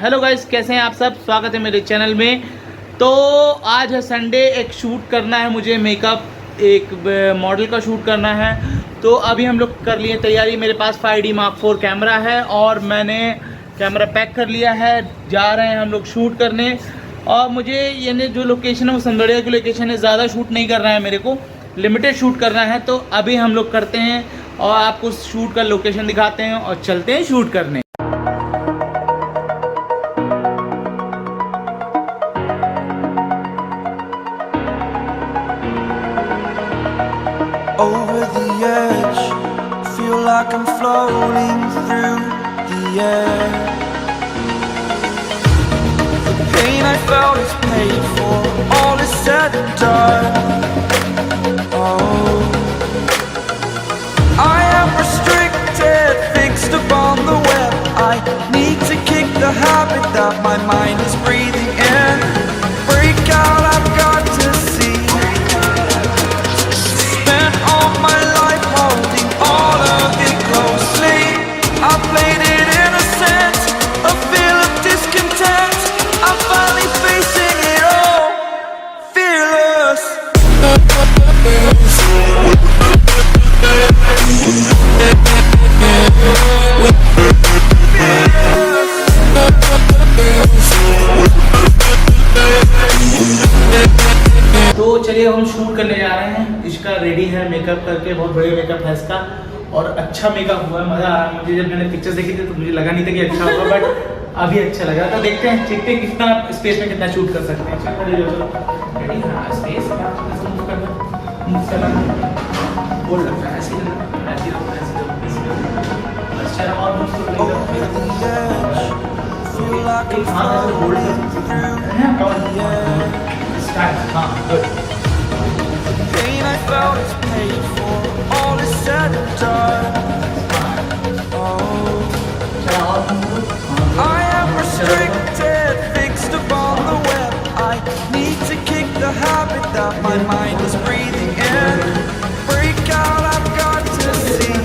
Hello guys, कैसे हैं आप सब। स्वागत है मेरे चैनल में। तो आज है संडे, एक शूट करना है मुझे, मेकअप एक मॉडल का शूट करना है। तो अभी हम लोग कर लिए तैयारी। मेरे पास 5D Mark 4 कैमरा है और मैंने कैमरा पैक कर लिया है। जा रहे हैं हम लोग शूट करने। और मुझे ये जो लोकेशन है वो संदड़िया की लोकेशन है। ज़्यादा शूट नहीं करना है, मेरे को लिमिटेड शूट करना है। तो अभी हम लोग करते हैं और आपको शूट का लोकेशन दिखाते हैं और चलते हैं शूट करने। Over the edge, feel like I'm floating through the air. The pain I felt is paid for, all is said and done. Oh, I am restricted, fixed upon the web. I need to kick the habit that my mind is breathing in. Break out, I've got to see. My life holding all of it closely. I played it innocent, a feel of discontent. I'm finally facing it all, fearless. तो चलिए हम shoot करने जा रहे हैं। इसका ready है, makeup करके, बहुत बढ़िया मेकअप है इसका और अच्छा मेकअप हुआ है। मज़ा आ रहा है मुझे। जब मैंने पिक्चर्स देखी थी तो मुझे लगा नहीं था कि अच्छा होगा, बट अभी अच्छा लगा। तो देखते हैं कितना स्पेस में कितना शूट कर सकते हैं। रेडी? हाँ, स्पेस बोल लगता है ऐसे अच्छा। और Pain I felt is paid for, all is said and done. Oh, I am restricted, fixed upon the web. I need to kick the habit that my mind is breathing in. Break out, I've got to see.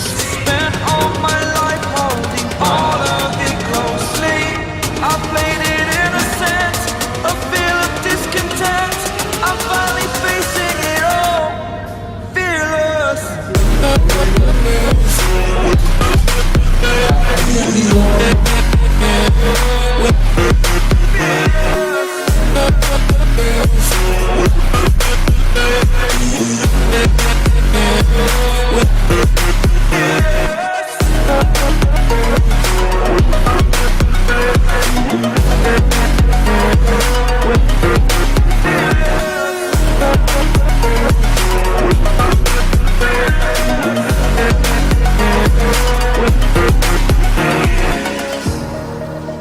Spent all my life holding all of it closely. I played it innocent, a feel of discontent. I'm finally facing it all, fearless.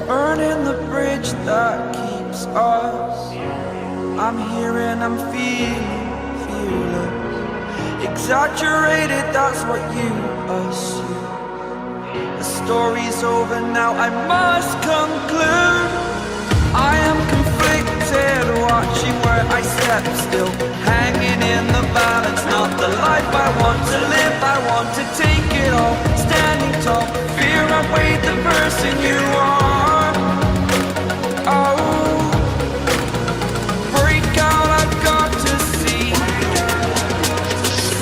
Burning the bridge that keeps us. I'm here and I'm feeling fearless. Exaggerated, that's what you assume. The story's over now, I must conclude. I am conflicted, watching where I step still, hanging in the balance. Not the life I want to live, I want to take it all. Standing tall, fear I weighed the person you are. Oh, break out, I've got to see.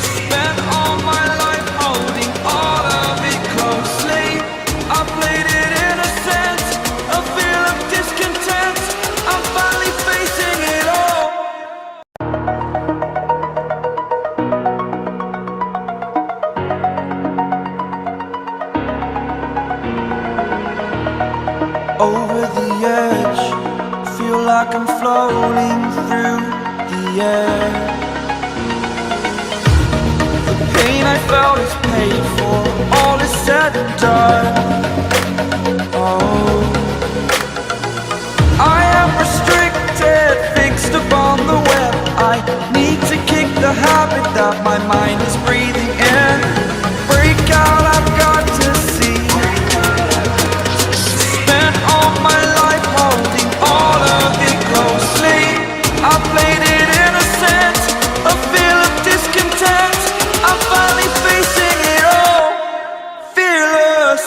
Spent all my life holding all of it closely. I played it innocent, a feel of discontent. I'm finally facing it all. Over the edge, feel like I'm floating through the air. The pain I felt is paid for, all is said and done. Oh, I am restricted, fixed upon the web. I need to kick the habit that my mind is breathing in. Break out, I've got to see. Spent all my life holding all of it closely. I played it innocent, a feel of discontent. I'm finally facing it all, fearless.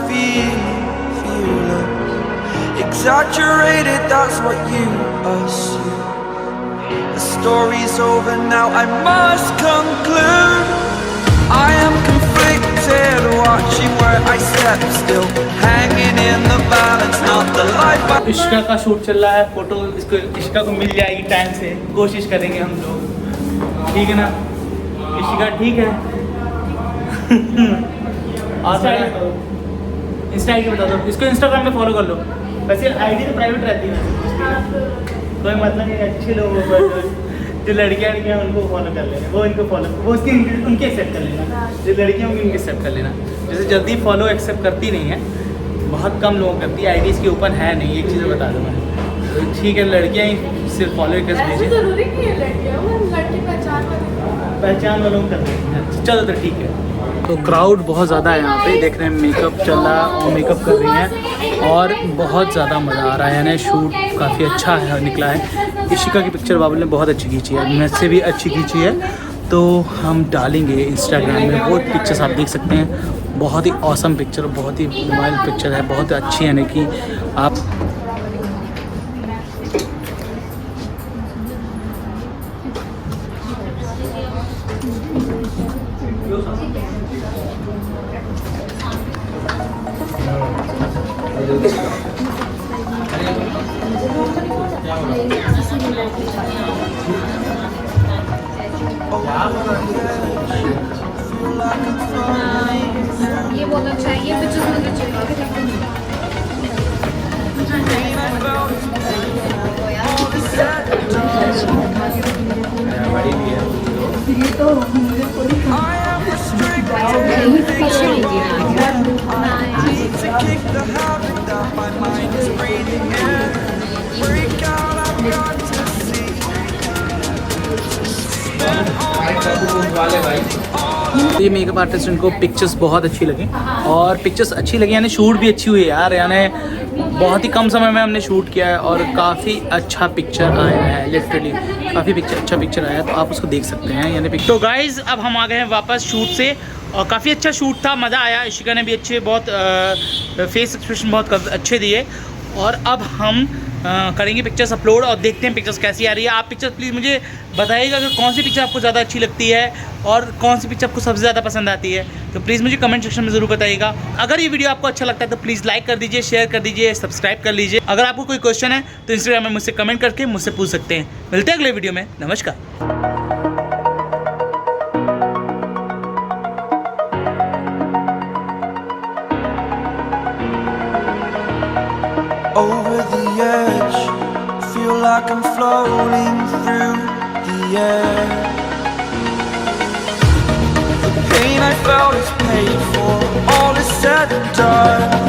feeling fearless. Exaggerated, that's what you assume. The story's over now, I must conclude. I am conflicted, watching where I step still, hanging in the balance, not the life I... इश्का का shoot चल रहा है, photo इसको इश्का को मिल जाएगी time से, कोशिश करेंगे हम लोग, ठीक है ना इश्का, ठीक है। और इंस्टा आईडी बता दो, इसको इंस्टाग्राम पे फॉलो कर लो। वैसे आईडी तो प्राइवेट रहती है, कोई मतलब नहीं, अच्छे लोग जो लड़कियाँ उनको फॉलो कर लेना, वो इनको फॉलो, वो उसकी उनके एक्सेप्ट कर लेना, जो लड़कियाँ होंगी उनके एक्सेप्ट कर लेना। जैसे जल्दी फॉलो एक्सेप्ट करती नहीं है, बहुत कम लोग करती है, आईडी इसकी ओपन है नहीं, एक चीज़ बता दूँ मैं। तो ठीक है, लड़कियाँ ही सिर्फ फॉलो कर दीजिए, जरूरी नहीं है लड़कियाँ, वो लड़के पहचान वालों को कर देंगे। चलो तो ठीक है। तो क्राउड बहुत ज़्यादा है यहाँ पे, देख रहे हैं मेकअप चल रहा है और मेकअप कर रही हैं और बहुत ज़्यादा मज़ा आ रहा है, यानी शूट काफ़ी अच्छा है निकला है। इशिका की पिक्चर बाबुल ने बहुत अच्छी खींची है, मुझसे भी अच्छी खींची है, तो हम डालेंगे इंस्टाग्राम में, वो पिक्चर्स आप देख सकते हैं। बहुत ही ऑसम पिक्चर, बहुत ही मोबाइल पिक्चर है, बहुत अच्छी, यानी कि आप ये बहुत अच्छा है, ये पिक्चर्स मुझे चाहिए। ये मेकअप आर्टिस्ट, इनको पिक्चर्स बहुत अच्छी लगी, और पिक्चर्स अच्छी लगी यानी शूट भी अच्छी हुई है यार, यानी बहुत ही कम समय में हमने शूट किया है और काफ़ी अच्छा पिक्चर आया है, लिटरली काफ़ी अच्छा पिक्चर आया है, तो आप उसको देख सकते हैं यानी। तो गाइज़ अब हम आ गए हैं वापस शूट से, और काफ़ी अच्छा शूट था, मज़ा आया। इशिका ने भी अच्छे बहुत फेस एक्सप्रेशन बहुत अच्छे दिए, और अब हम करेंगे पिक्चर्स अपलोड और देखते हैं पिक्चर्स कैसी आ रही है। आप पिक्चर्स प्लीज़ मुझे बताइएगा कि कौन सी पिक्चर आपको ज़्यादा अच्छी लगती है और कौन सी पिक्चर आपको सबसे ज़्यादा पसंद आती है, तो प्लीज़ मुझे कमेंट सेक्शन में ज़रूर बताइएगा। अगर ये वीडियो आपको अच्छा लगता है तो प्लीज़ लाइक कर दीजिए, शेयर कर दीजिए, सब्सक्राइब कर लीजिए। अगर आपको कोई क्वेश्चन है तो इंस्टाग्राम में मुझसे कमेंट करके मुझसे पूछ सकते हैं। मिलते हैं अगले वीडियो में, नमस्कार। Over the edge, feel like I'm floating through the air. The pain I felt is paid for, all is said and done.